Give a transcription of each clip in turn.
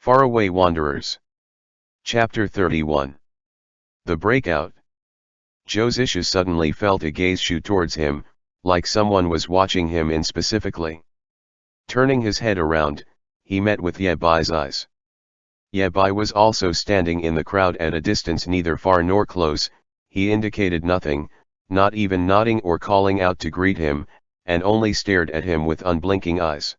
FarAway Wanderers. Chapter 31. The Breakout. Josishu suddenly felt a gaze shoot towards him, like someone was watching him in specifically. Turning his head around, he met with Yebai's eyes. Yebai was also standing in the crowd at a distance neither far nor close. He indicated nothing, not even nodding or calling out to greet him, and only stared at him with unblinking eyes.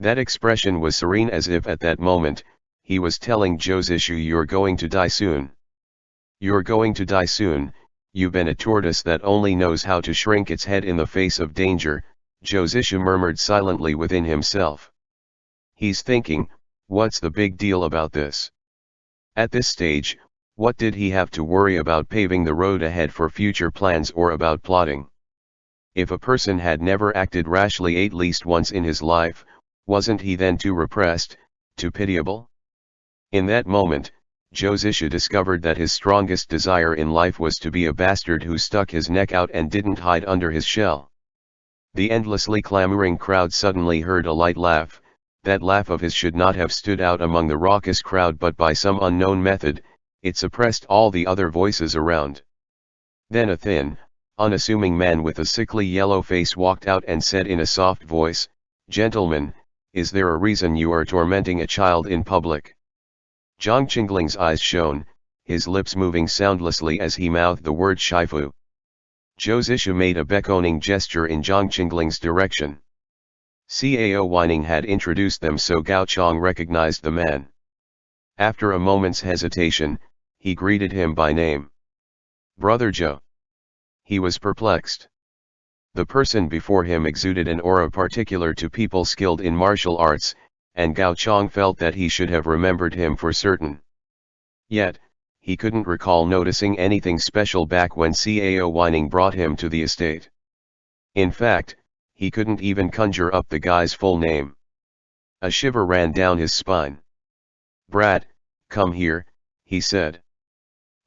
That expression was serene, as if at that moment, he was telling Josishu, "You're going to die soon. You're going to die soon, you've been a tortoise that only knows how to shrink its head in the face of danger," Josishu murmured silently within himself. He's thinking, what's the big deal about this? At this stage, what did he have to worry about paving the road ahead for future plans or about plotting? If a person had never acted rashly at least once in his life, wasn't he then too repressed, too pitiable? In that moment, Josishu discovered that his strongest desire in life was to be a bastard who stuck his neck out and didn't hide under his shell. The endlessly clamoring crowd suddenly heard a light laugh. That laugh of his should not have stood out among the raucous crowd, but by some unknown method, it suppressed all the other voices around. Then a thin, unassuming man with a sickly yellow face walked out and said in a soft voice, "Gentlemen, is there a reason you are tormenting a child in public?" Zhang Qingling's eyes shone, his lips moving soundlessly as he mouthed the word Shifu. Josishu made a beckoning gesture in Zhang Qingling's direction. Cao Whining had introduced them, so Gao Chong recognized the man. After a moment's hesitation, he greeted him by name. "Brother Zhou." He was perplexed. The person before him exuded an aura particular to people skilled in martial arts, and Gao Chong felt that he should have remembered him for certain. Yet, he couldn't recall noticing anything special back when Cao Whining brought him to the estate. In fact, he couldn't even conjure up the guy's full name. A shiver ran down his spine. "Brat, come here," he said.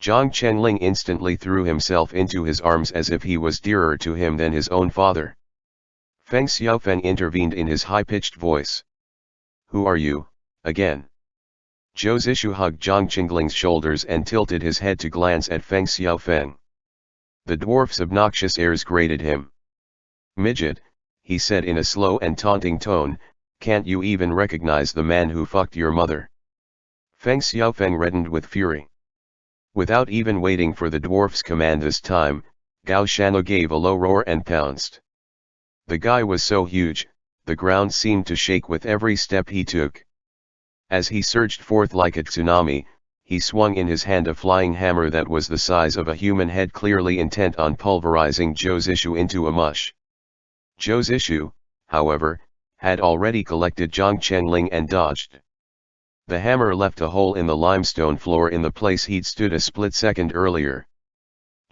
Zhang Chenling instantly threw himself into his arms as if he was dearer to him than his own father. Feng Xiaofeng intervened in his high-pitched voice. "Who are you, again?" Josishu hugged Zhang Qingling's shoulders and tilted his head to glance at Feng Xiaofeng. The dwarf's obnoxious airs grated him. "Midget," he said in a slow and taunting tone, "can't you even recognize the man who fucked your mother?" Feng Xiaofeng reddened with fury. Without even waiting for the dwarf's command this time, Gao Shano gave a low roar and pounced. The guy was so huge, the ground seemed to shake with every step he took. As he surged forth like a tsunami, he swung in his hand a flying hammer that was the size of a human head, clearly intent on pulverizing Josishu into a mush. Josishu, however, had already collected Zhang Chenling and dodged. The hammer left a hole in the limestone floor in the place he'd stood a split second earlier.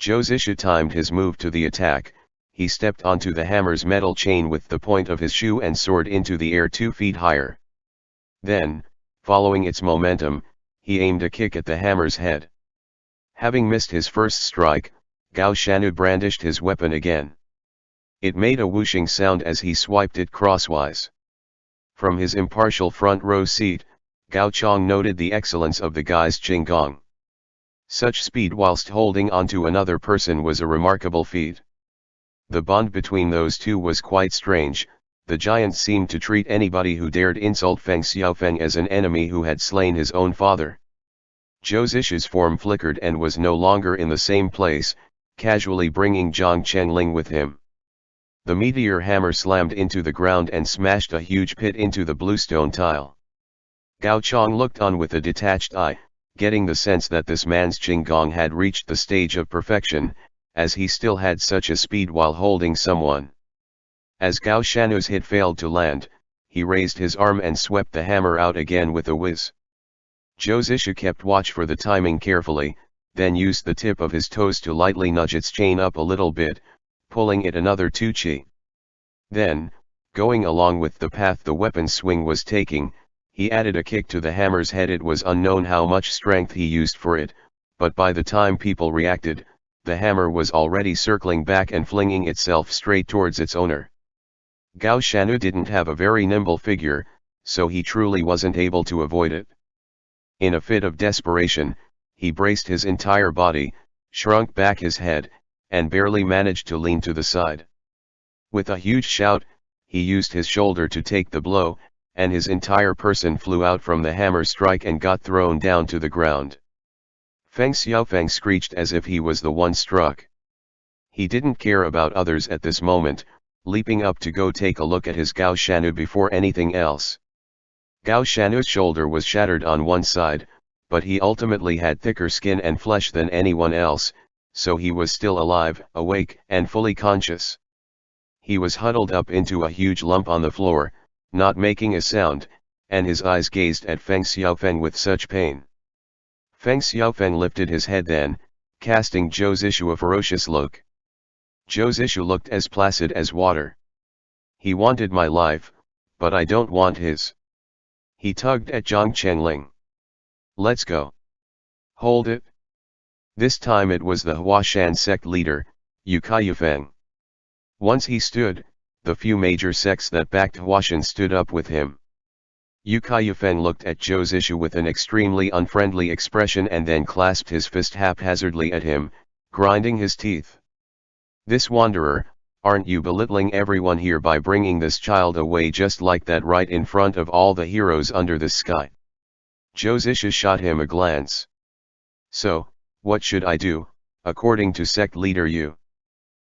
Josishu timed his move to the attack. He stepped onto the hammer's metal chain with the point of his shoe and soared into the air 2 feet higher. Then, following its momentum, he aimed a kick at the hammer's head. Having missed his first strike, Gao Shanu brandished his weapon again. It made a whooshing sound as he swiped it crosswise. From his impartial front row seat, Gao Chong noted the excellence of the guy's Qinggong. Such speed whilst holding onto another person was a remarkable feat. The bond between those two was quite strange. The giant seemed to treat anybody who dared insult Feng Xiaofeng as an enemy who had slain his own father. Josishu's form flickered and was no longer in the same place, casually bringing Zhang Chenling with him. The meteor hammer slammed into the ground and smashed a huge pit into the bluestone tile. Gao Chong looked on with a detached eye, getting the sense that this man's Qinggong had reached the stage of perfection, as he still had such a speed while holding someone. As Gao Shanu's hit failed to land, he raised his arm and swept the hammer out again with a whiz. Josishu kept watch for the timing carefully, then used the tip of his toes to lightly nudge its chain up a little bit, pulling it another 2 chi. Then, going along with the path the weapon's swing was taking, he added a kick to the hammer's head. It was unknown how much strength he used for it, but by the time people reacted, the hammer was already circling back and flinging itself straight towards its owner. Gao Shanu didn't have a very nimble figure, so he truly wasn't able to avoid it. In a fit of desperation, he braced his entire body, shrunk back his head, and barely managed to lean to the side. With a huge shout, he used his shoulder to take the blow, and his entire person flew out from the hammer strike and got thrown down to the ground. Feng Xiaofeng screeched as if he was the one struck. He didn't care about others at this moment, leaping up to go take a look at his Gao Shanu before anything else. Gao Shanu's shoulder was shattered on one side, but he ultimately had thicker skin and flesh than anyone else, so he was still alive, awake, and fully conscious. He was huddled up into a huge lump on the floor, not making a sound, and his eyes gazed at Feng Xiaofeng with such pain. Feng Xiaofeng lifted his head then, casting Zhou Zishu a ferocious look. Zhou Zishu looked as placid as water. He wanted my life, but I don't want his. He tugged at Zhang Chenling. Let's go. Hold it. This time it was the Huashan sect leader, Yu Kaiyufeng. Once he stood, the few major sects that backed Huashan stood up with him. Yu Kaiyufeng looked at Zhou Zishu with an extremely unfriendly expression and then clasped his fist haphazardly at him, grinding his teeth. This wanderer, aren't you belittling everyone here by bringing this child away just like that right in front of all the heroes under the sky? Zhou Zishu shot him a glance. So, what should I do, according to sect leader Yu?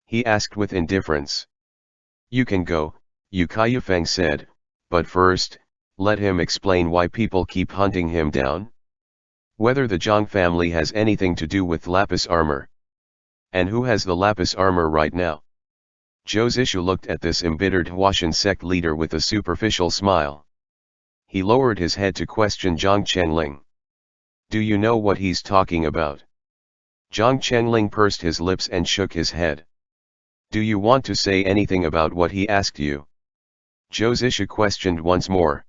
He asked with indifference. You can go, Yu Kaiyufeng said, but first, let him explain why people keep hunting him down. Whether the Zhang family has anything to do with lapis armor. And who has the lapis armor right now? Zhou Zishu looked at this embittered Huashan sect leader with a superficial smile. He lowered his head to question Zhang Chenling. Do you know what he's talking about? Zhang Chenling pursed his lips and shook his head. Do you want to say anything about what he asked you? Zhou Zishu questioned once more.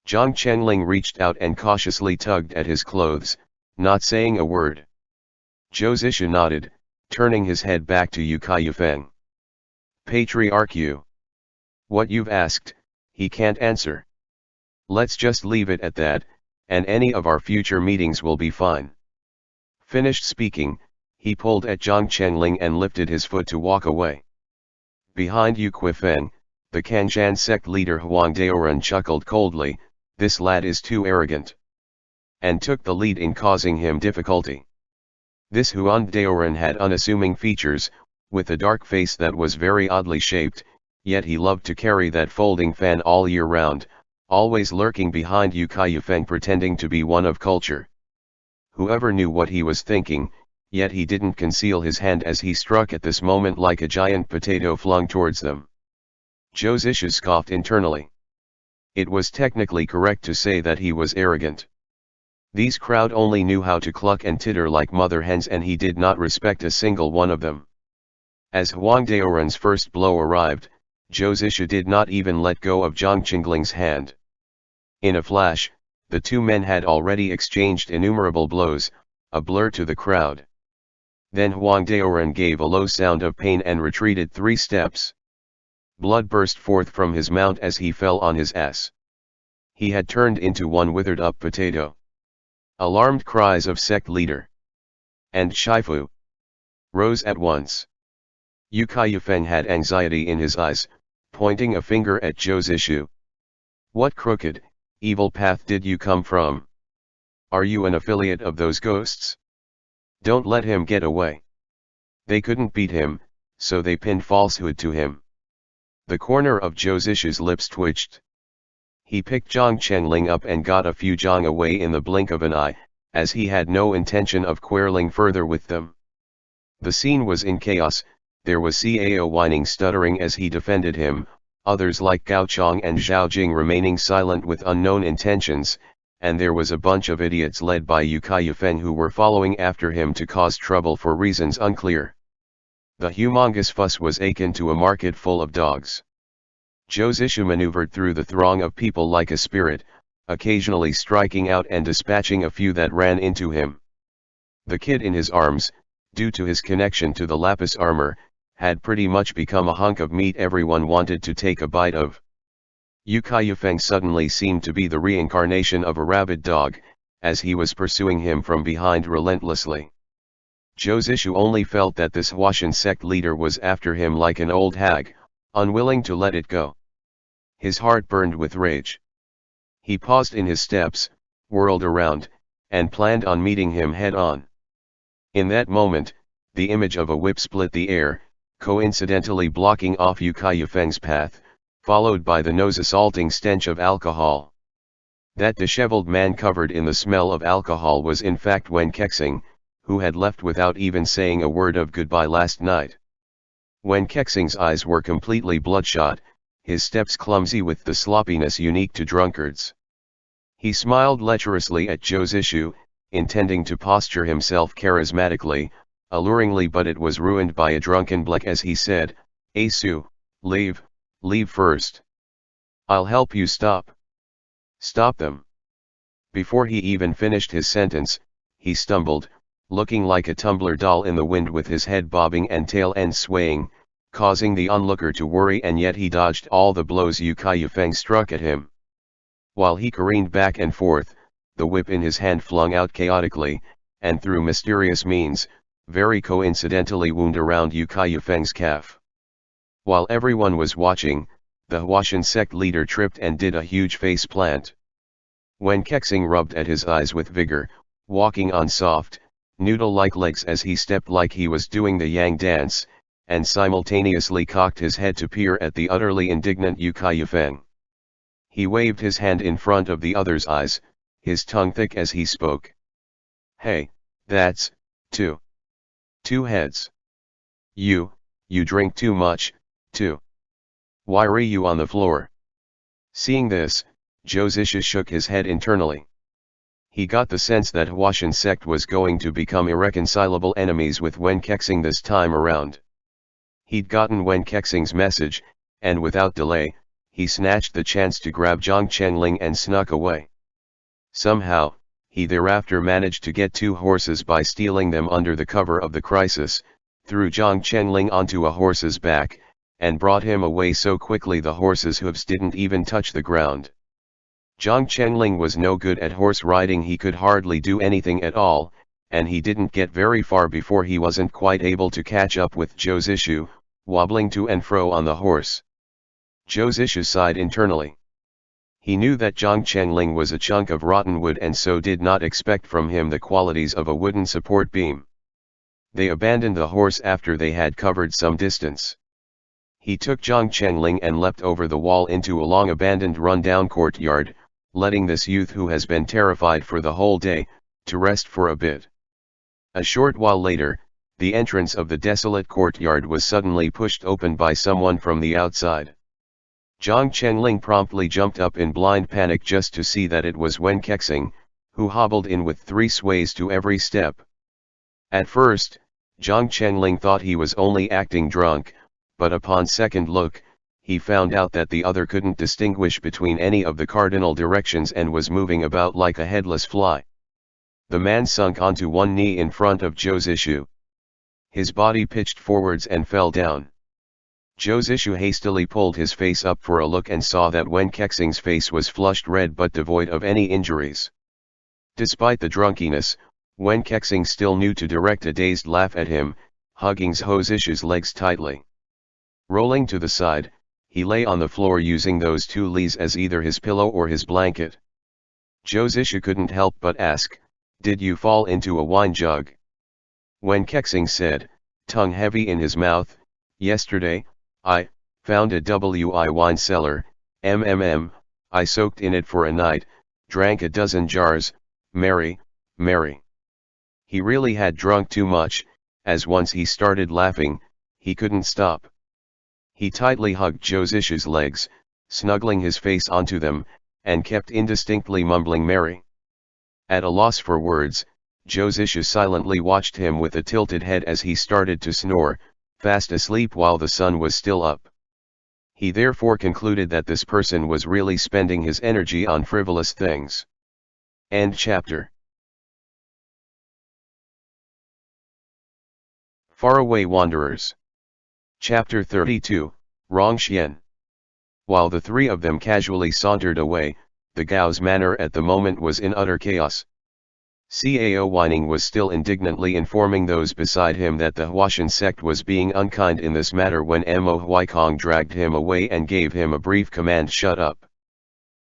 Zhang Chenling reached out and cautiously tugged at his clothes, not saying a word. Zhou Zishu nodded, turning his head back to Yu Kaiyufeng. Patriarch Yu. What you've asked, he can't answer. Let's just leave it at that, and any of our future meetings will be fine. Finished speaking, he pulled at Zhang Chenling and lifted his foot to walk away. Behind Yu Kuifeng, the Kanshan sect leader Huang Daoran chuckled coldly, this lad is too arrogant. And took the lead in causing him difficulty. This Huang Daoran had unassuming features, with a dark face that was very oddly shaped, yet he loved to carry that folding fan all year round, always lurking behind Yu Kaiyufeng pretending to be one of culture. Whoever knew what he was thinking, yet he didn't conceal his hand as he struck at this moment like a giant potato flung towards them. Zhou Zishu scoffed internally. It was technically correct to say that he was arrogant. These crowd only knew how to cluck and titter like mother hens and he did not respect a single one of them. As Huang Daoran's first blow arrived, Zhou Zishu did not even let go of Zhang Chengling's hand. In a flash, the two men had already exchanged innumerable blows, a blur to the crowd. Then Huang Daoran gave a low sound of pain and retreated 3 steps. Blood burst forth from his mount as he fell on his ass. He had turned into one withered up potato. Alarmed cries of sect leader and Shifu rose at once. Yu Kaiyufeng had anxiety in his eyes, pointing a finger at Zhou Zishu. What crooked, evil path did you come from? Are you an affiliate of those ghosts? Don't let him get away. They couldn't beat him, so they pinned falsehood to him. The corner of Zhou Zishu's lips twitched. He picked Zhang Chenling up and got a few zhang away in the blink of an eye, as he had no intention of quarreling further with them. The scene was in chaos, there was Cao whining stuttering as he defended him, others like Gao Chong and Zhao Jing remaining silent with unknown intentions, and there was a bunch of idiots led by Yu Kaiyufeng who were following after him to cause trouble for reasons unclear. The humongous fuss was akin to a market full of dogs. Zhou Zishu maneuvered through the throng of people like a spirit, occasionally striking out and dispatching a few that ran into him. The kid in his arms, due to his connection to the lapis armor, had pretty much become a hunk of meat everyone wanted to take a bite of. Yu Kaiyufeng suddenly seemed to be the reincarnation of a rabid dog, as he was pursuing him from behind relentlessly. Zhou Zishu only felt that this Huashan sect leader was after him like an old hag, unwilling to let it go. His heart burned with rage. He paused in his steps, whirled around, and planned on meeting him head-on. In that moment, the image of a whip split the air, coincidentally blocking off Yu Kaiyufeng's path, followed by the nose-assaulting stench of alcohol. That disheveled man covered in the smell of alcohol was in fact Wen Kexing, who had left without even saying a word of goodbye last night. Wen Kexing's eyes were completely bloodshot, his steps clumsy with the sloppiness unique to drunkards. He smiled lecherously at Zhou Zishu, intending to posture himself charismatically, alluringly, but it was ruined by a drunken bleat as he said, "Asu, leave first. I'll help you stop them." Before he even finished his sentence, he stumbled, looking like a tumbler doll in the wind with his head bobbing and tail end swaying, causing the onlooker to worry, and yet he dodged all the blows Yu Kaiyufeng struck at him. While he careened back and forth, the whip in his hand flung out chaotically, and through mysterious means, very coincidentally wound around Yu Kaiyufeng's calf. While everyone was watching, the Huashan sect leader tripped and did a huge face plant. Wen Kexing rubbed at his eyes with vigor, walking on soft, noodle-like legs as he stepped like he was doing the Yang dance, and simultaneously cocked his head to peer at the utterly indignant Yu Kaiyufeng. He waved his hand in front of the other's eyes, his tongue thick as he spoke. "Hey, that's two heads. You drink too much, too. Why are you on the floor?" Seeing this, Zhou Zishu shook his head internally. He got the sense that Huashan sect was going to become irreconcilable enemies with Wen Kexing this time around. He'd gotten Wen Kexing's message, and without delay, he snatched the chance to grab Zhang Chengling and snuck away. Somehow, he thereafter managed to get 2 horses by stealing them under the cover of the crisis, threw Zhang Chengling onto a horse's back, and brought him away so quickly the horse's hooves didn't even touch the ground. Zhang Chengling was no good at horse riding, he could hardly do anything at all, and he didn't get very far before he wasn't quite able to catch up with Zhou Zishu, wobbling to and fro on the horse. Zhou Zishu sighed internally. He knew that Zhang Chengling was a chunk of rotten wood and so did not expect from him the qualities of a wooden support beam. They abandoned the horse after they had covered some distance. He took Zhang Chengling and leapt over the wall into a long abandoned run-down courtyard, letting this youth who has been terrified for the whole day, to rest for a bit. A short while later, the entrance of the desolate courtyard was suddenly pushed open by someone from the outside. Zhang Chengling promptly jumped up in blind panic just to see that it was Wen Kexing, who hobbled in with 3 sways to every step. At first, Zhang Chengling thought he was only acting drunk, but upon second look, he found out that the other couldn't distinguish between any of the cardinal directions and was moving about like a headless fly. The man sunk onto one knee in front of Zhou Zishu. His body pitched forwards and fell down. Zhou Zishu hastily pulled his face up for a look and saw that Wen Kexing's face was flushed red but devoid of any injuries. Despite the drunkiness, Wen Kexing still knew to direct a dazed laugh at him, hugging Zhou Zishu's legs tightly. Rolling to the side, he lay on the floor using those 2 lees as either his pillow or his blanket. Zhou Zishu couldn't help but ask, "Did you fall into a wine jug?" Wen Kexing said, tongue heavy in his mouth, "Yesterday, I found a wine cellar, I soaked in it for a night, drank a dozen jars, Mary." He really had drunk too much, as once he started laughing, he couldn't stop. He tightly hugged Zhou Zishu's legs, snuggling his face onto them, and kept indistinctly mumbling Mary. At a loss for words, Zhou Zishu silently watched him with a tilted head as he started to snore, fast asleep while the sun was still up. He therefore concluded that this person was really spending his energy on frivolous things. End chapter. FarAway Wanderers. Chapter 32, Wrong. While the three of them casually sauntered away, the Gao's manner at the moment was in utter chaos. Cao Whining was still indignantly informing those beside him that the Huashan sect was being unkind in this matter when Mo Huaikong dragged him away and gave him a brief command: "Shut up."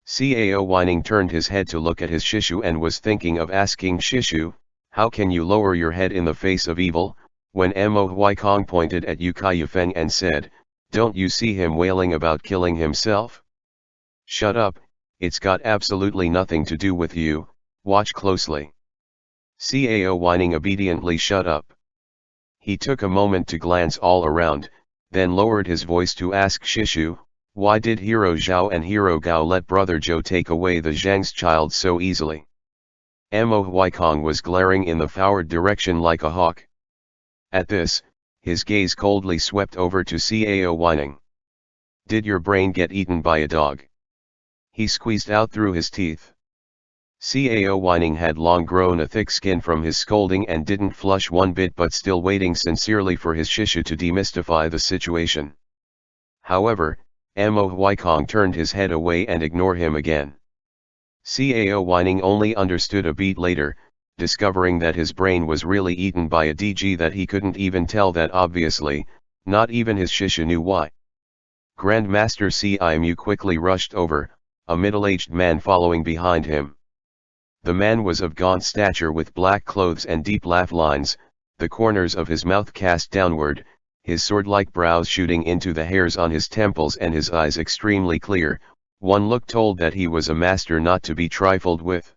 Cao Whining turned his head to look at his Shishu and was thinking of asking Shishu, "How can you lower your head in the face of evil?" when Mo Huaikong pointed at Yu Kaiyufeng and said, "Don't you see him wailing about killing himself? Shut up, it's got absolutely nothing to do with you, watch closely." Cao Whining obediently shut up. He took a moment to glance all around, then lowered his voice to ask Shishu, "Why did Hero Zhao and Hero Gao let Brother Zhou take away the Zhang's child so easily?" Mo Huaikong was glaring in the forward direction like a hawk. At this, his gaze coldly swept over to Cao Whining. "Did your brain get eaten by a dog?" he squeezed out through his teeth. Cao Whining had long grown a thick skin from his scolding and didn't flush one bit, but still waiting sincerely for his Shishu to demystify the situation. However, Mo Huaikong turned his head away and ignored him again. Cao Whining only understood a beat later, discovering that his brain was really eaten by a DG that he couldn't even tell that obviously, not even his Shishu knew why. Grandmaster Cimu quickly rushed over, a middle-aged man following behind him. The man was of gaunt stature with black clothes and deep laugh lines, the corners of his mouth cast downward, his sword-like brows shooting into the hairs on his temples and his eyes extremely clear. One look told that he was a master not to be trifled with.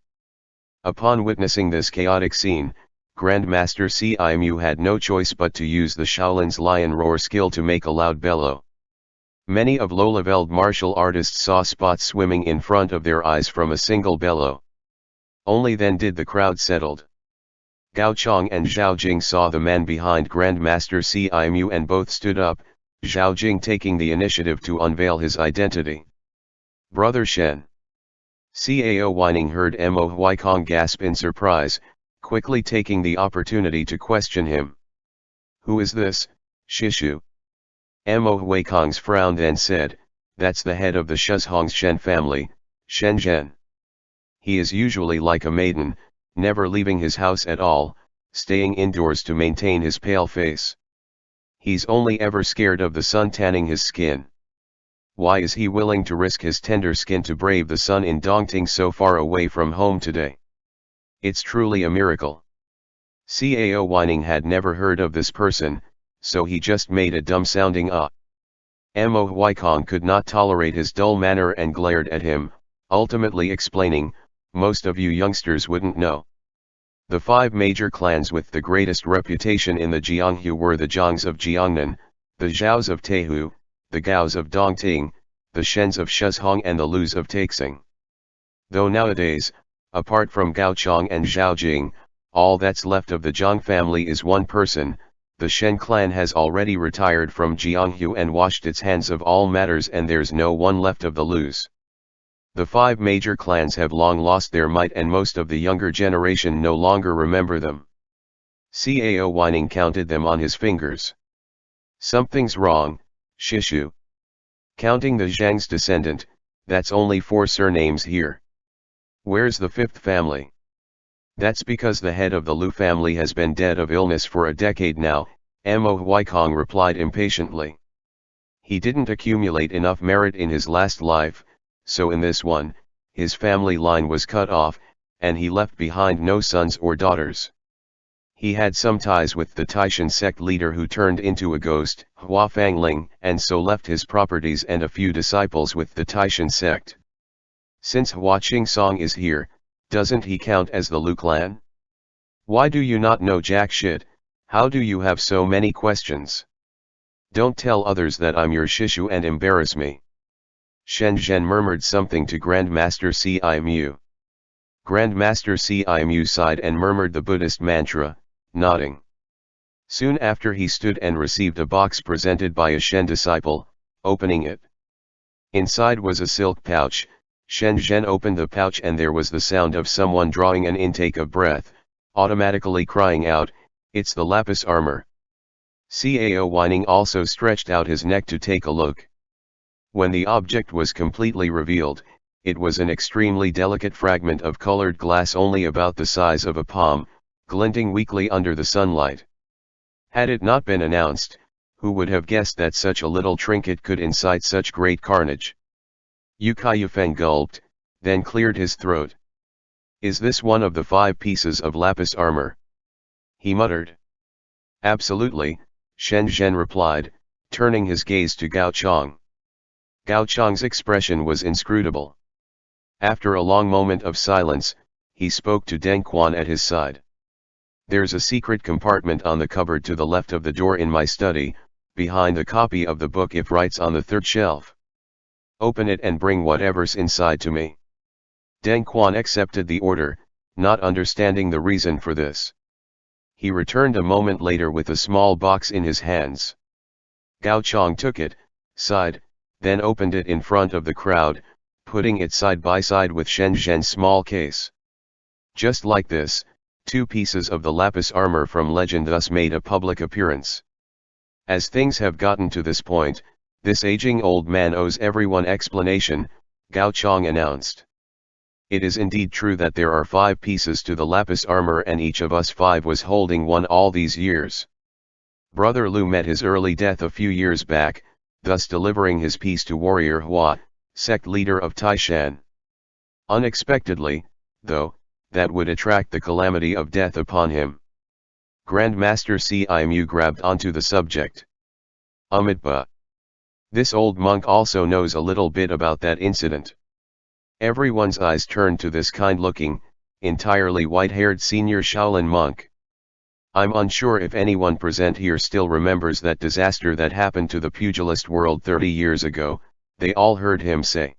Upon witnessing this chaotic scene, Grandmaster Cimu had no choice but to use the Shaolin's lion roar skill to make a loud bellow. Many of low-leveled martial artists saw spots swimming in front of their eyes from a single bellow. Only then did the crowd settled. Gao Chong and Zhao Jing saw the man behind Grandmaster Cimu and both stood up, Zhao Jing taking the initiative to unveil his identity. "Brother Shen." Cao Whining heard Mo Huaikong gasp in surprise, quickly taking the opportunity to question him. "Who is this, Shishu?" Mo Huaikong's frowned and said, "That's the head of the Shuzhong's Shen family, Shen Zhen. He is usually like a maiden, never leaving his house at all, staying indoors to maintain his pale face. He's only ever scared of the sun tanning his skin. Why is he willing to risk his tender skin to brave the sun in Dongting so far away from home today? It's truly a miracle." Cao Whining had never heard of this person, so he just made a dumb-sounding "ah." Mo Huaikong could not tolerate his dull manner and glared at him, ultimately explaining, "Most of you youngsters wouldn't know. The 5 major clans with the greatest reputation in the Jianghu were the Zhangs of Jiangnan, the Zhaos of Taihu, the Gaos of Dongting, the Shens of Shuzhong and the Lus of Taixing. Though nowadays, apart from Gao Chong and Zhao Jing, all that's left of the Zhang family is one person. The Shen clan has already retired from Jianghu and washed its hands of all matters, and there's no one left of the Lus. The 5 major clans have long lost their might and most of the younger generation no longer remember them." Cao Whining counted them on his fingers. "Something's wrong, Shishu. Counting the Zhang's descendant, that's only 4 surnames here. Where's the 5th family?" "That's because the head of the Lu family has been dead of illness for a decade now," Mo Huaikong replied impatiently. "He didn't accumulate enough merit in his last life, so in this one, his family line was cut off, and he left behind no sons or daughters. He had some ties with the Taishan sect leader who turned into a ghost, Hua Fangling, and so left his properties and a few disciples with the Taishan sect. Since Hua Qingsong is here, doesn't he count as the Lu clan? Why do you not know jack shit? How do you have so many questions? Don't tell others that I'm your Shishu and embarrass me." Shen Zhen murmured something to Grandmaster Cimu. Grandmaster Cimu sighed and murmured the Buddhist mantra, nodding. Soon after he stood and received a box presented by a Shen disciple, opening it. Inside was a silk pouch. Shen Zhen opened the pouch and there was the sound of someone drawing an intake of breath, automatically crying out, "It's the lapis armor." Cao Whining also stretched out his neck to take a look. When the object was completely revealed, it was an extremely delicate fragment of colored glass only about the size of a palm, glinting weakly under the sunlight. Had it not been announced, who would have guessed that such a little trinket could incite such great carnage? Yu Kaiyufeng gulped, then cleared his throat. "Is this one of the 5 pieces of lapis armor?" he muttered. "Absolutely," Shen Zhen replied, turning his gaze to Gao Chong. Gao Chong's expression was inscrutable. After a long moment of silence, he spoke to Deng Quan at his side. "There's a secret compartment on the cupboard to the left of the door in my study, behind the copy of the book if writes on the 3rd shelf. Open it and bring whatever's inside to me." Deng Quan accepted the order, not understanding the reason for this. He returned a moment later with a small box in his hands. Gao Chong took it, sighed, then opened it in front of the crowd, putting it side by side with Shen Zhen's small case. Just like this, 2 pieces of the lapis armor from legend thus made a public appearance. As things have gotten to this point, this aging old man owes everyone explanation, Gao Chong announced. "It is indeed true that there are 5 pieces to the lapis armor and each of us 5 was holding one all these years. Brother Lu met his early death a few years back, thus delivering his piece to warrior Hua, sect leader of Taishan. Unexpectedly, though, that would attract the calamity of death upon him." Grand Master Cimu grabbed onto the subject. "Amitba. This old monk also knows a little bit about that incident." Everyone's eyes turned to this kind-looking, entirely white-haired senior Shaolin monk. "I'm unsure if anyone present here still remembers that disaster that happened to the pugilist world 30 years ago," they all heard him say.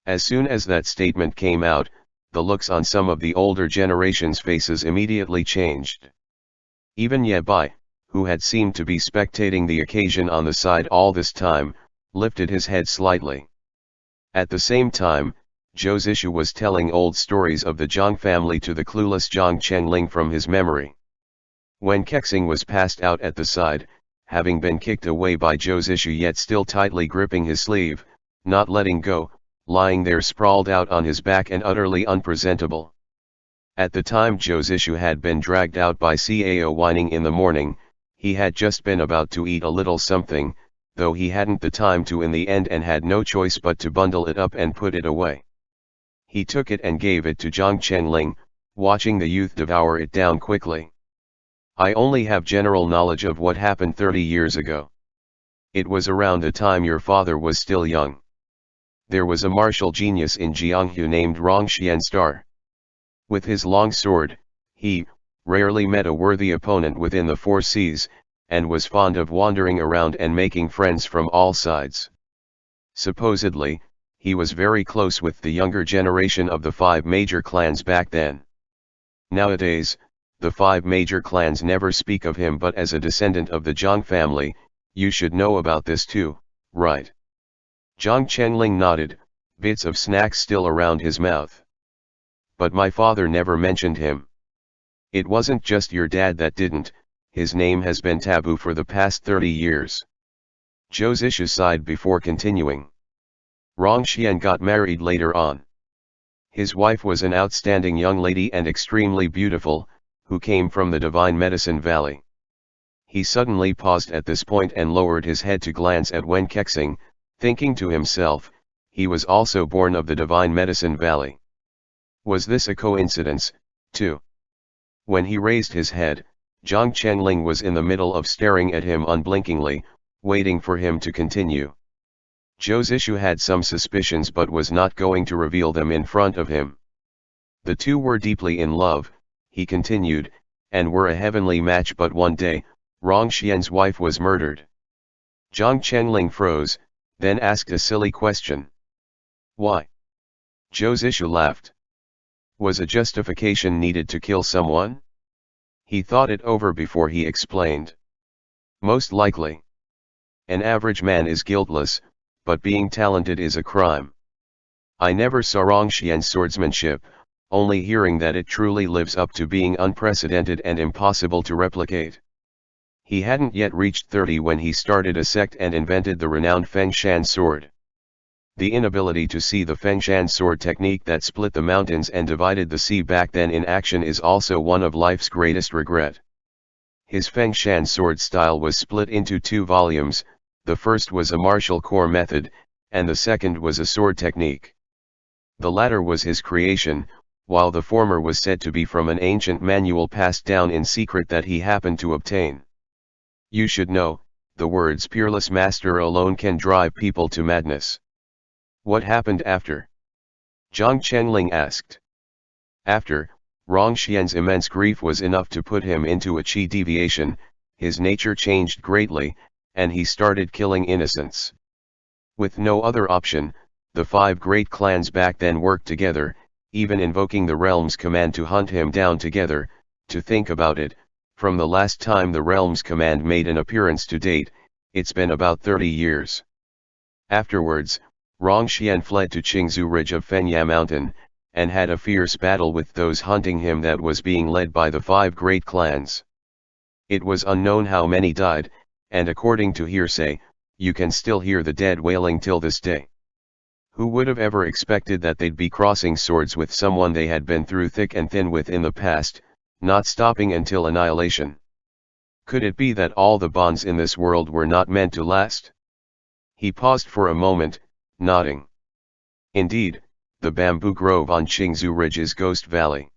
As soon as that statement came out, the looks on some of the older generation's faces immediately changed. Even Ye Bai, who had seemed to be spectating the occasion on the side all this time, lifted his head slightly. At the same time, Zhou Zishu was telling old stories of the Zhang family to the clueless Zhang Chengling from his memory. When Kexing was passed out at the side, having been kicked away by Zhou Zishu yet still tightly gripping his sleeve, not letting go, lying there sprawled out on his back and utterly unpresentable. At the time Zhou Zishu had been dragged out by Cao whining in the morning, he had just been about to eat a little something, though he hadn't the time to in the end and had no choice but to bundle it up and put it away. He took it and gave it to Zhang Chengling, watching the youth devour it down quickly. "I only have general knowledge of what happened 30 years ago. It was around the time your father was still young. There was a martial genius in Jianghu named RONG Star. With his long sword, he rarely met a worthy opponent within the 4 seas, and was fond of wandering around and making friends from all sides. Supposedly, he was very close with the younger generation of the 5 major clans back then. Nowadays, the 5 major clans never speak of him, but as a descendant of the Zhang family, you should know about this too, right?" Zhang Chengling nodded, bits of snacks still around his mouth. "But my father never mentioned him. It wasn't just your dad that didn't, his name has been taboo for the past 30 years. Zhou Zishu sighed before continuing. Rong Xian got married later on. His wife was an outstanding young lady and extremely beautiful, who came from the Divine Medicine Valley. He suddenly paused at this point and lowered his head to glance at Wen Kexing, thinking to himself, he was also born of the Divine Medicine Valley. Was this a coincidence, too? When he raised his head, Zhang Chengling was in the middle of staring at him unblinkingly, waiting for him to continue. Zhou Zishu had some suspicions but was not going to reveal them in front of him. The two were deeply in love, he continued, and were a heavenly match, but one day, Rong Xian's wife was murdered. Zhang Chengling froze, then asked a silly question. Why? Zhou Zishu laughed. Was a justification needed to kill someone? He thought it over before he explained. Most likely. An average man is guiltless, but being talented is a crime. I never saw Rong Xian's swordsmanship, only hearing that it truly lives up to being unprecedented and impossible to replicate. He hadn't yet reached 30 when he started a sect and invented the renowned Feng Shan sword. The inability to see the Fengshan sword technique that split the mountains and divided the sea back then in action is also one of life's greatest regret. His Fengshan sword style was split into two volumes, the first was a martial core method, and the second was a sword technique. The latter was his creation, while the former was said to be from an ancient manual passed down in secret that he happened to obtain. You should know, the words peerless master alone can drive people to madness. What happened after? Zhang Chenling asked. After, Rong Xian's immense grief was enough to put him into a chi deviation, his nature changed greatly, and he started killing innocents. With no other option, the 5 great clans back then worked together, even invoking the realm's command to hunt him down together. To think about it, from the last time the realm's command made an appearance to date, it's been about 30 years. Afterwards, Rong Xian fled to Qingzhou ridge of Fenya mountain, and had a fierce battle with those hunting him that was being led by the 5 great clans. It was unknown how many died, and according to hearsay, you can still hear the dead wailing till this day. Who would have ever expected that they'd be crossing swords with someone they had been through thick and thin with in the past, not stopping until annihilation? Could it be that all the bonds in this world were not meant to last? He paused for a moment, nodding. Indeed, the bamboo grove on Qingzhou Ridge is Ghost Valley.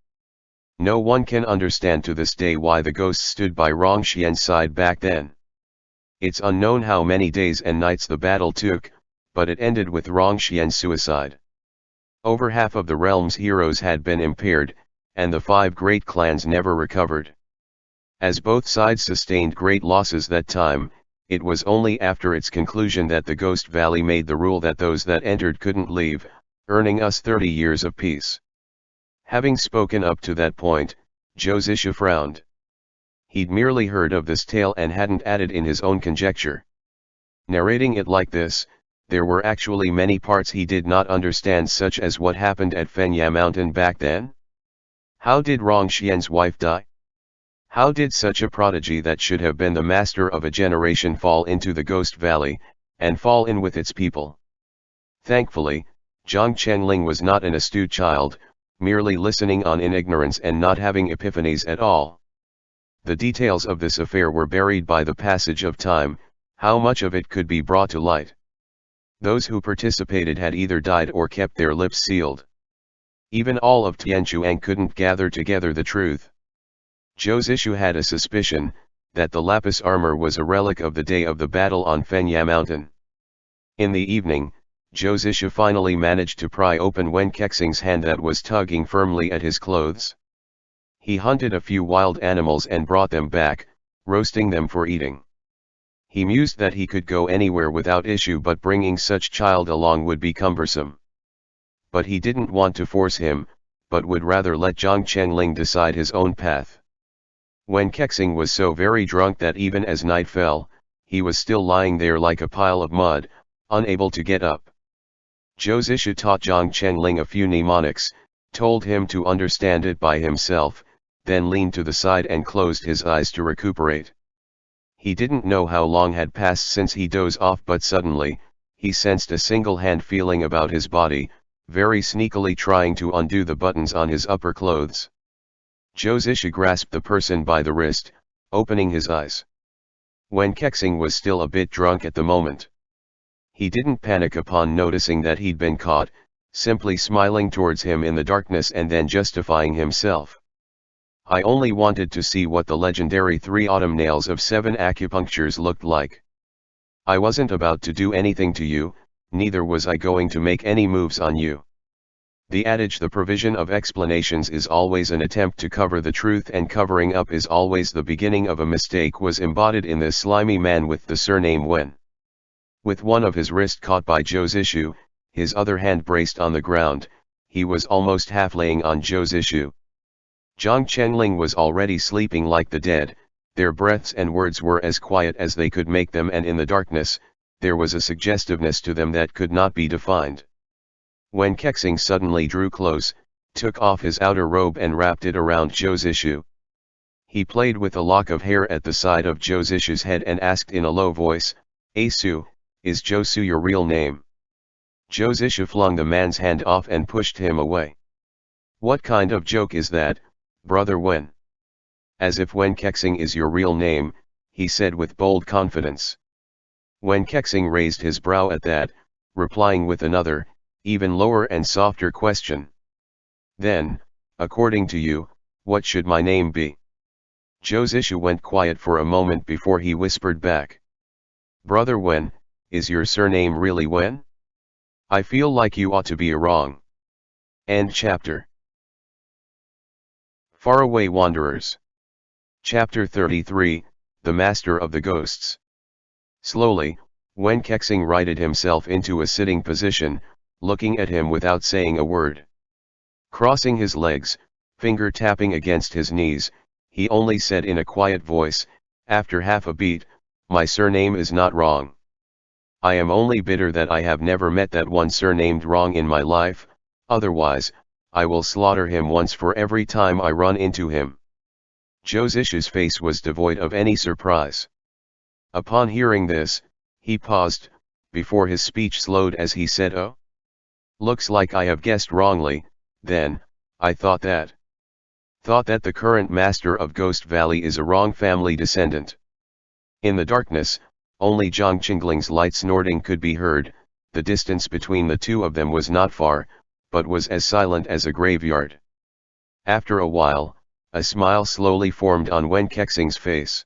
No one can understand to this day why the ghost stood by Rong Xian's side back then. It's unknown how many days and nights the battle took, but it ended with Rong Xian's suicide. Over half of the realm's heroes had been impaired, and the 5 great clans never recovered. As both sides sustained great losses that time, it was only after its conclusion that the Ghost Valley made the rule that those that entered couldn't leave, earning us 30 years of peace. Having spoken up to that point, Zhou Zishu frowned. He'd merely heard of this tale and hadn't added in his own conjecture. Narrating it like this, there were actually many parts he did not understand, such as what happened at Fenya Mountain back then. How did Rong Xian's wife die? How did such a prodigy that should have been the master of a generation fall into the Ghost Valley, and fall in with its people? Thankfully, Zhang Chenling was not an astute child, merely listening on in ignorance and not having epiphanies at all. The details of this affair were buried by the passage of time, how much of it could be brought to light? Those who participated had either died or kept their lips sealed. Even all of Tianchuan couldn't gather together the truth. Zhou Zishu had a suspicion that the lapis armor was a relic of the day of the battle on Fenya Mountain. In the evening, Zhou Zishu finally managed to pry open Wen Kexing's hand that was tugging firmly at his clothes. He hunted a few wild animals and brought them back, roasting them for eating. He mused that he could go anywhere without issue, but bringing such child along would be cumbersome. But he didn't want to force him, but would rather let Zhang Chenling decide his own path. Wen Kexing was so very drunk that even as night fell, he was still lying there like a pile of mud, unable to get up. Zhou Zishu taught Zhang Chenling a few mnemonics, told him to understand it by himself, then leaned to the side and closed his eyes to recuperate. He didn't know how long had passed since he dozed off, but suddenly, he sensed a single hand feeling about his body, very sneakily trying to undo the buttons on his upper clothes. Zhou Zishu grasped the person by the wrist, opening his eyes. Wen Kexing was still a bit drunk at the moment. He didn't panic upon noticing that he'd been caught, simply smiling towards him in the darkness and then justifying himself. I only wanted to see what the legendary 3 autumn nails of 7 acupunctures looked like. I wasn't about to do anything to you, neither was I going to make any moves on you. The adage "the provision of explanations is always an attempt to cover the truth, and covering up is always the beginning of a mistake" was embodied in this slimy man with the surname Wen. With one of his wrists caught by Zhou Zishu, his other hand braced on the ground, he was almost half laying on Zhou Zishu. Zhang Chenling was already sleeping like the dead, their breaths and words were as quiet as they could make them, and in the darkness, there was a suggestiveness to them that could not be defined. Wen Kexing suddenly drew close, took off his outer robe and wrapped it around Zhou Zishu. He played with a lock of hair at the side of Zhou Zishu's head and asked in a low voice, "Su, is Zhou Su your real name?" Zhou Zishu flung the man's hand off and pushed him away. What kind of joke is that, brother Wen? As if Wen Kexing is your real name, he said with bold confidence. Wen Kexing raised his brow at that, replying with another, even lower and softer question. Then, according to you, what should my name be? Zhou Zishu went quiet for a moment before he whispered back. Brother Wen, is your surname really Wen? I feel like you ought to be a wrong. End chapter. FarAway Wanderers. Chapter 33, The Master of the Ghosts. Slowly, Wen Kexing righted himself into a sitting position, looking at him without saying a word. Crossing his legs, finger tapping against his knees, he only said in a quiet voice, after half a beat, my surname is not wrong. I am only bitter that I have never met that one surnamed Wrong in my life, otherwise, I will slaughter him once for every time I run into him. Zhou Zishu's face was devoid of any surprise. Upon hearing this, he paused, before his speech slowed as he said, oh? Looks like I have guessed wrongly, then, I thought that the current master of Ghost Valley is a Wrong family descendant. In the darkness, only Zhang Qingling's light snorting could be heard. The distance between the two of them was not far, but was as silent as a graveyard. After a while, a smile slowly formed on Wen Kexing's face.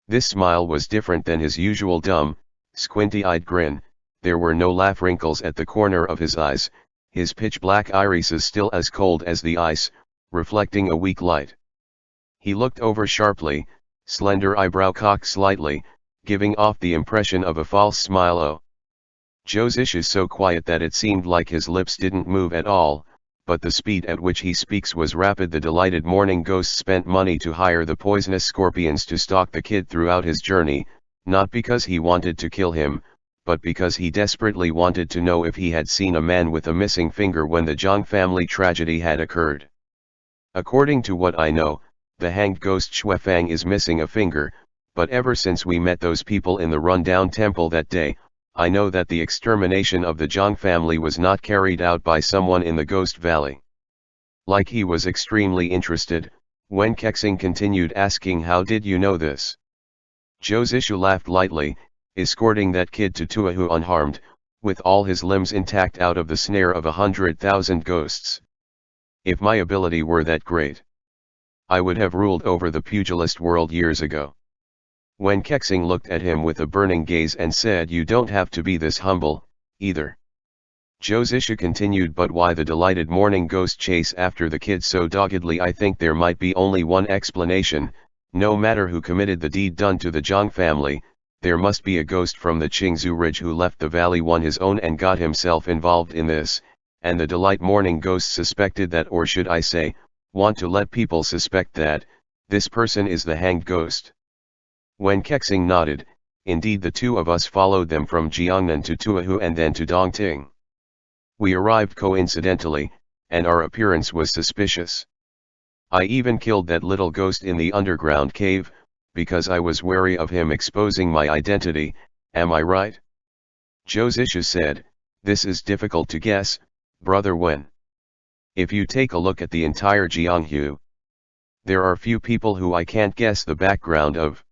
This smile was different than his usual dumb, squinty-eyed grin. There were no laugh wrinkles at the corner of his eyes, his pitch-black irises still as cold as the ice, reflecting a weak light. He looked over sharply, slender eyebrow cocked slightly, giving off the impression of a false smile. Oh. Zhou Zishu so quiet that it seemed like his lips didn't move at all, but the speed at which he speaks was rapid. The delighted morning ghost spent money to hire the poisonous scorpions to stalk the kid throughout his journey, not because he wanted to kill him, but because he desperately wanted to know if he had seen a man with a missing finger when the Zhang family tragedy had occurred. According to what I know, the hanged ghost Xuefang is missing a finger, but ever since we met those people in the run-down temple that day, I know that the extermination of the Zhang family was not carried out by someone in the Ghost Valley. Like he was extremely interested, Wen Kexing continued asking, how did you know this? Zhou Zishu laughed lightly, escorting that kid to Tuahu unharmed, with all his limbs intact out of the snare of 100,000 ghosts. If my ability were that great, I would have ruled over the pugilist world years ago. Wen Kexing looked at him with a burning gaze and said, you don't have to be this humble, either. Zhou Zishu continued, but why the delighted morning ghost chase after the kid so doggedly? I think there might be only one explanation. No matter who committed the deed done to the Zhang family, there must be a ghost from the Qingzhou Ridge who left the valley on his own and got himself involved in this, and the delight morning ghost suspected that, or should I say, want to let people suspect that, this person is the hanged ghost. Wen Kexing nodded. Indeed, the two of us followed them from Jiangnan to Tuahu and then to Dongting. We arrived coincidentally, and our appearance was suspicious. I even killed that little ghost in the underground cave, because I was wary of him exposing my identity, am I right? Zhou Zishu said, this is difficult to guess, brother Wen. If you take a look at the entire Jianghu, there are few people who I can't guess the background of.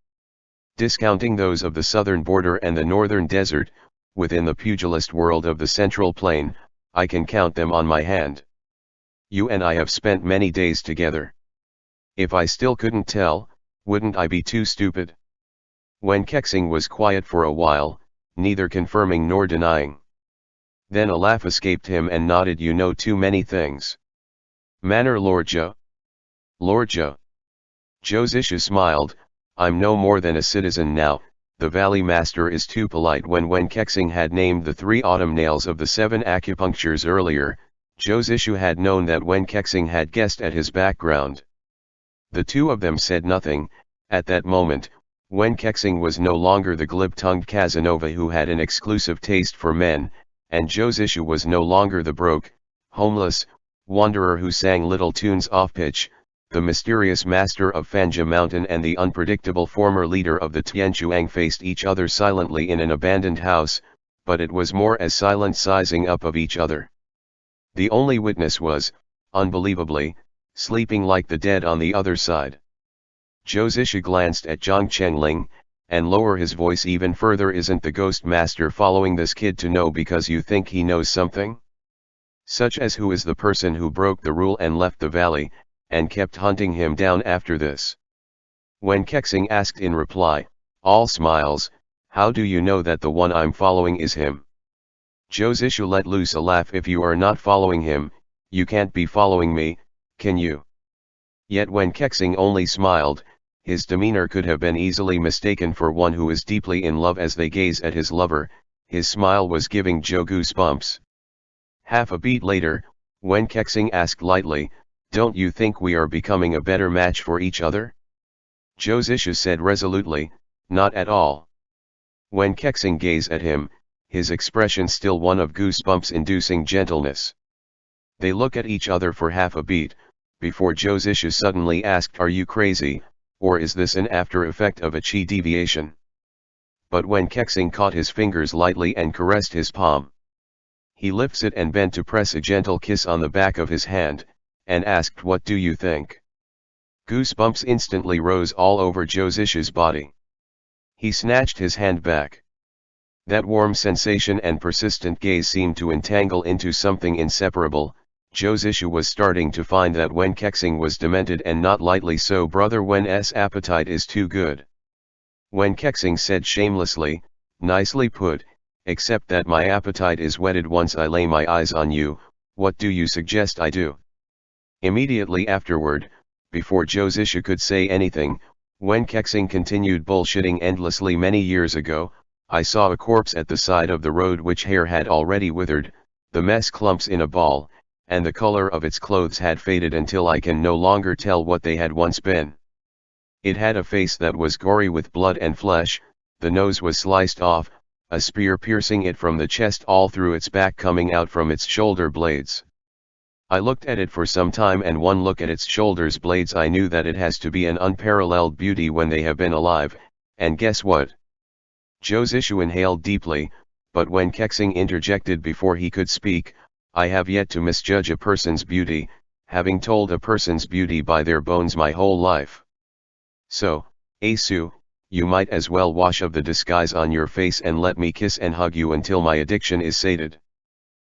Discounting those of the southern border and the northern desert, within the pugilist world of the central plain, I can count them on my hand. You and I have spent many days together. If I still couldn't tell, wouldn't I be too stupid? Wen Kexing was quiet for a while, neither confirming nor denying. Then a laugh escaped him and nodded. You know too many things. Manner, Lord Zhou. Lord Zhou. Zhou Zishu smiled. I'm no more than a citizen now. The valley master is too polite. When Wen Kexing had named the 3 autumn nails of the 7 acupunctures earlier, Zhou Zishu had known that Wen Kexing had guessed at his background. The two of them said nothing. At that moment, Wen Kexing was no longer the glib-tongued Casanova who had an exclusive taste for men, and Zhou Zishu was no longer the broke, homeless, wanderer who sang little tunes off-pitch. The mysterious master of Fanja Mountain and the unpredictable former leader of the Tianchuang faced each other silently in an abandoned house, but it was more as silent sizing up of each other. The only witness was, unbelievably, sleeping like the dead on the other side. Zhou glanced at Zhang Chengling, and lower his voice even further. Isn't the ghost master following this kid to know because you think he knows something? Such as who is the person who broke the rule and left the valley, and kept hunting him down after this? When Kexing asked in reply, all smiles, how do you know that the one I'm following is him? Zhou Zishu let loose a laugh. If you are not following him, you can't be following me, can you? Yet when Kexing only smiled, his demeanor could have been easily mistaken for one who is deeply in love. As they gaze at his lover, his smile was giving Zhou goosebumps. Half a beat later, when Kexing asked lightly, don't you think we are becoming a better match for each other? Zhou Zishu said resolutely, not at all. When Kexing gazed at him, his expression still one of goosebumps-inducing gentleness. They look at each other for half a beat, before Zhou Zishu suddenly asked, are you crazy, or is this an after effect of a chi deviation? But when Kexing caught his fingers lightly and caressed his palm, he lifts it and bent to press a gentle kiss on the back of his hand, and asked, what do you think? Goosebumps instantly rose all over Zhou Zishu's body. He snatched his hand back. That warm sensation and persistent gaze seemed to entangle into something inseparable. Zhou Zishu was starting to find that Wen Kexing was demented, and not lightly so. Brother Wen's appetite is too good. Wen Kexing said shamelessly, nicely put, except that my appetite is whetted once I lay my eyes on you. What do you suggest I do? Immediately afterward, before Zhou Zishu could say anything, Wen Kexing continued bullshitting endlessly. Many years ago, I saw a corpse at the side of the road which hair had already withered, the mess clumps in a ball, and the color of its clothes had faded until I can no longer tell what they had once been. It had a face that was gory with blood and flesh, the nose was sliced off, a spear piercing it from the chest all through its back coming out from its shoulder blades. I looked at it for some time, and one look at its shoulders blades I knew that it has to be an unparalleled beauty when they have been alive, and guess what? Zhou Zishu inhaled deeply, but when Kexing interjected before he could speak, I have yet to misjudge a person's beauty, having told a person's beauty by their bones my whole life. So, Asu, you might as well wash of the disguise on your face and let me kiss and hug you until my addiction is sated.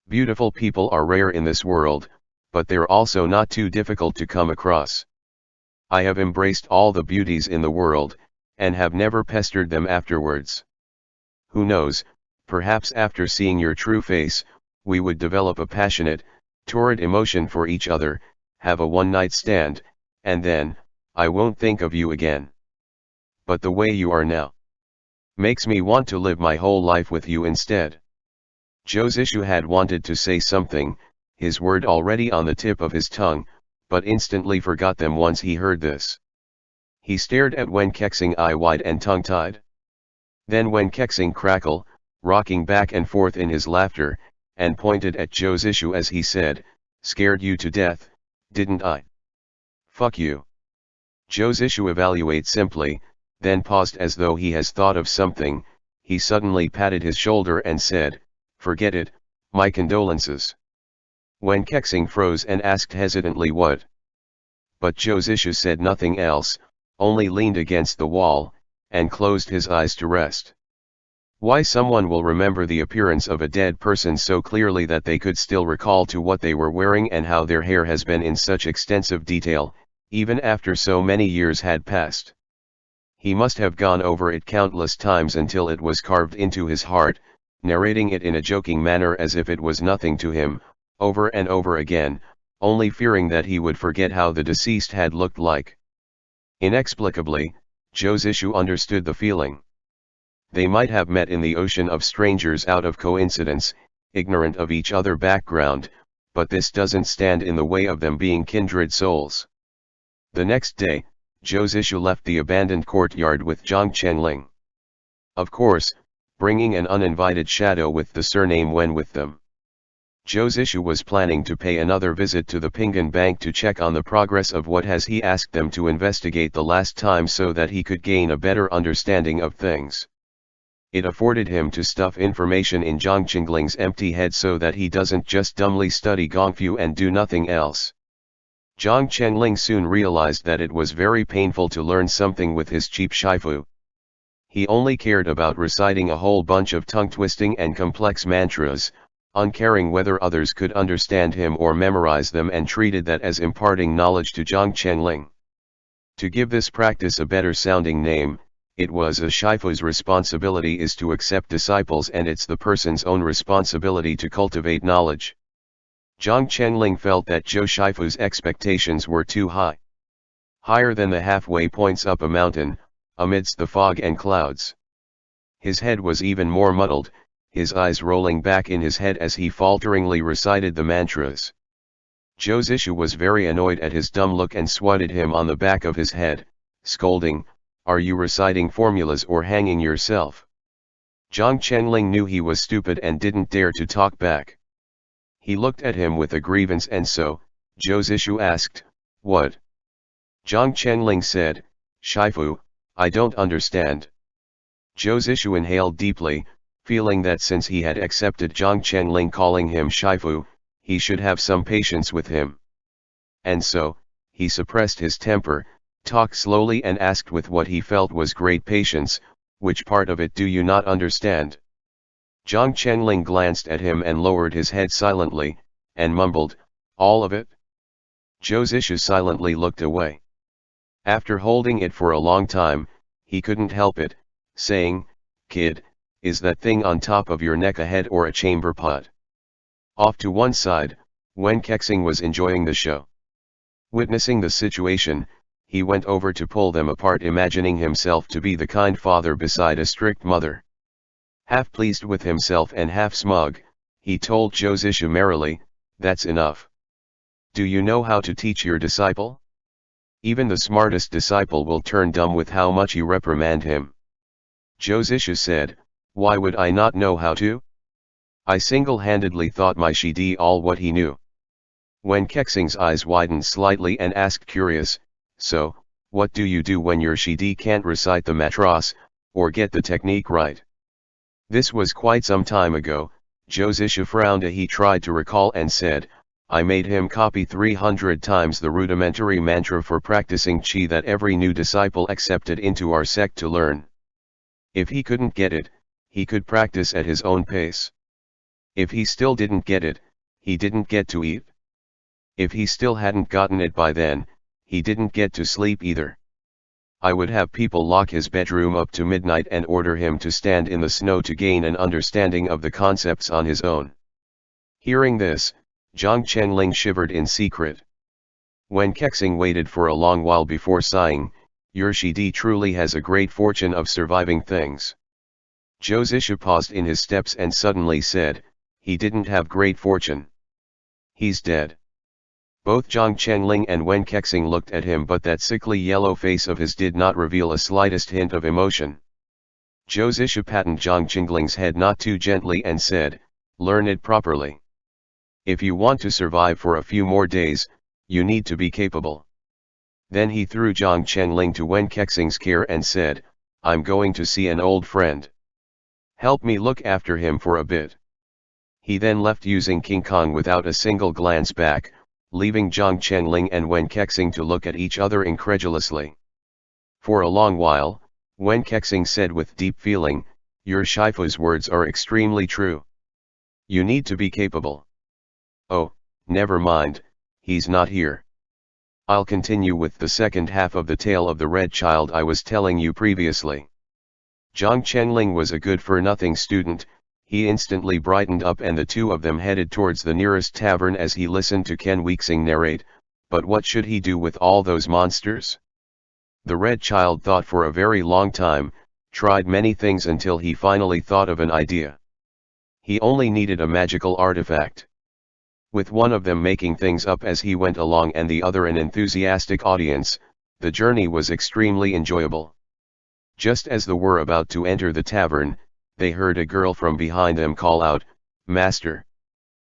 Beautiful people are rare in this world, but they're also not too difficult to come across. I have embraced all the beauties in the world, and have never pestered them afterwards. Who knows, perhaps after seeing your true face, we would develop a passionate, torrid emotion for each other, have a one-night stand, and then, I won't think of you again. But the way you are now makes me want to live my whole life with you instead. Zhou Zishu had wanted to say something, his word already on the tip of his tongue, but instantly forgot them once he heard this. He stared at Wen Kexing eye-wide and tongue-tied. Then Wen Kexing crackled, rocking back and forth in his laughter, and pointed at Zhou Zishu as he said, scared you to death, didn't I? Fuck you. Zhou Zishu evaluated simply, then paused as though he has thought of something. He suddenly patted his shoulder and said, forget it, my condolences. Wen Kexing froze and asked hesitantly what? But Zhou Zishu said nothing else, only leaned against the wall, and closed his eyes to rest. Why someone will remember the appearance of a dead person so clearly that they could still recall to what they were wearing and how their hair has been in such extensive detail, even after so many years had passed. He must have gone over it countless times until it was carved into his heart, narrating it in a joking manner as if it was nothing to him, over and over again, only fearing that he would forget how the deceased had looked like. Inexplicably, Zhou Zishu understood the feeling. They might have met in the ocean of strangers out of coincidence, ignorant of each other's background, but this doesn't stand in the way of them being kindred souls. The next day, Zhou Zishu left the abandoned courtyard with Zhang Chenling. Of course, bringing an uninvited shadow with the surname Wen with them. Zhou Zishu was planning to pay another visit to the Pinggan Bank to check on the progress of what has he asked them to investigate the last time so that he could gain a better understanding of things. It afforded him to stuff information in Zhang Qingling's empty head so that he doesn't just dumbly study Gongfu and do nothing else. Zhang Qinling soon realized that it was very painful to learn something with his cheap shifu. He only cared about reciting a whole bunch of tongue-twisting and complex mantras, uncaring whether others could understand him or memorize them, and treated that as imparting knowledge to Zhang Qinling. To give this practice a better sounding name, it was a shifu's responsibility is to accept disciples, and it's the person's own responsibility to cultivate knowledge. Zhang Qinling felt that Zhou Shifu's expectations were too high. Higher than the halfway points up a mountain, amidst the fog and clouds. His head was even more muddled, his eyes rolling back in his head as he falteringly recited the mantras. Zhou Zishu was very annoyed at his dumb look and swatted him on the back of his head, scolding, "Are you reciting formulas or hanging yourself?" Zhang Qinling knew he was stupid and didn't dare to talk back. He looked at him with a grievance, and so, Zhou Zishu asked, "What?" Zhang Qinling said, "Shifu, I don't understand." Zhou Zishu inhaled deeply, feeling that since he had accepted Zhang Qinling calling him Shifu, he should have some patience with him. And so, he suppressed his temper, talked slowly and asked with what he felt was great patience, "Which part of it do you not understand?" Zhang Qinling glanced at him and lowered his head silently, and mumbled, "All of it?" Zhou Zishu silently looked away. After holding it for a long time, he couldn't help it, saying, "Kid, is that thing on top of your neck a head or a chamber pot?" Off to one side, Wen Kexing was enjoying the show. Witnessing the situation, he went over to pull them apart, imagining himself to be the kind father beside a strict mother. Half pleased with himself and half smug, he told Zhou Zishu merrily, "That's enough. Do you know how to teach your disciple? Even the smartest disciple will turn dumb with how much you reprimand him." Zhou Zishu said, "Why would I not know how to? I single-handedly taught my Shidi all what he knew." Wen Kexing's eyes widened slightly and asked, curious, "So, what do you do when your Shidi can't recite the matras, or get the technique right?" This was quite some time ago. Zhou Zishu frowned. He tried to recall and said, "I made him copy 300 times the rudimentary mantra for practicing Qi that every new disciple accepted into our sect to learn. If he couldn't get it, he could practice at his own pace. If he still didn't get it, he didn't get to eat. If he still hadn't gotten it by then, he didn't get to sleep either. I would have people lock his bedroom up to midnight and order him to stand in the snow to gain an understanding of the concepts on his own." Hearing this, Zhang Qinling shivered in secret. Wen Kexing waited for a long while before sighing, "Your Shidi truly has a great fortune of surviving things." Zhou Zishu paused in his steps and suddenly said, "He didn't have great fortune. He's dead." Both Zhang Qinling and Wen Kexing looked at him, but that sickly yellow face of his did not reveal a slightest hint of emotion. Zhou Zishu patted Zhang Qingling's head not too gently and said, "Learn it properly. If you want to survive for a few more days, you need to be capable." Then he threw Zhang Qinling to Wen Kexing's care and said, "I'm going to see an old friend. Help me look after him for a bit." He then left using King Kong without a single glance back, leaving Zhang Qinling and Wen Kexing to look at each other incredulously. For a long while, Wen Kexing said with deep feeling, "Your Shifu's words are extremely true. You need to be capable." "Oh, never mind, he's not here. I'll continue with the second half of the tale of the red child I was telling you previously." Zhang Qinling was a good-for-nothing student. He instantly brightened up and the two of them headed towards the nearest tavern as he listened to Ken Weixing narrate, but what should he do with all those monsters? The red child thought for a very long time, tried many things until he finally thought of an idea. He only needed a magical artifact. With one of them making things up as he went along and the other an enthusiastic audience, the journey was extremely enjoyable. Just as they were about to enter the tavern, they heard a girl from behind them call out, "Master!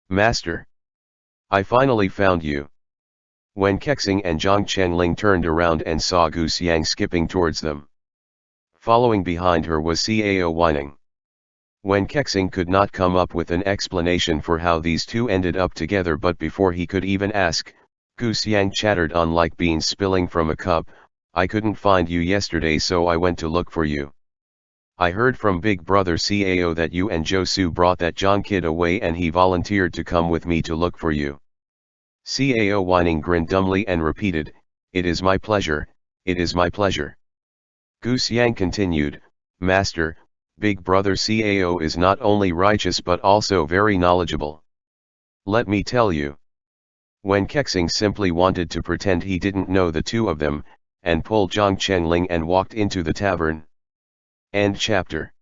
Master! I finally found you." Wen Kexing and Zhang Qinling turned around and saw Goose Yang skipping towards them. Following behind her was Cao Weining. When Kexing could not come up with an explanation for how these two ended up together, but before he could even ask, Gu Xiang chattered on like beans spilling from a cup, I couldn't find you yesterday, so I went to look for you. I heard from Big Brother Cao that you and Josu brought that Zhang kid away and he volunteered to come with me to look for you. Cao whining grinned dumbly and repeated, it is my pleasure, it is my pleasure. Gu Xiang continued, Master, Big Brother Cao is not only righteous but also very knowledgeable. Let me tell you. When Kexing simply wanted to pretend he didn't know the two of them, and pulled Zhang Chengling and walked into the tavern. End chapter.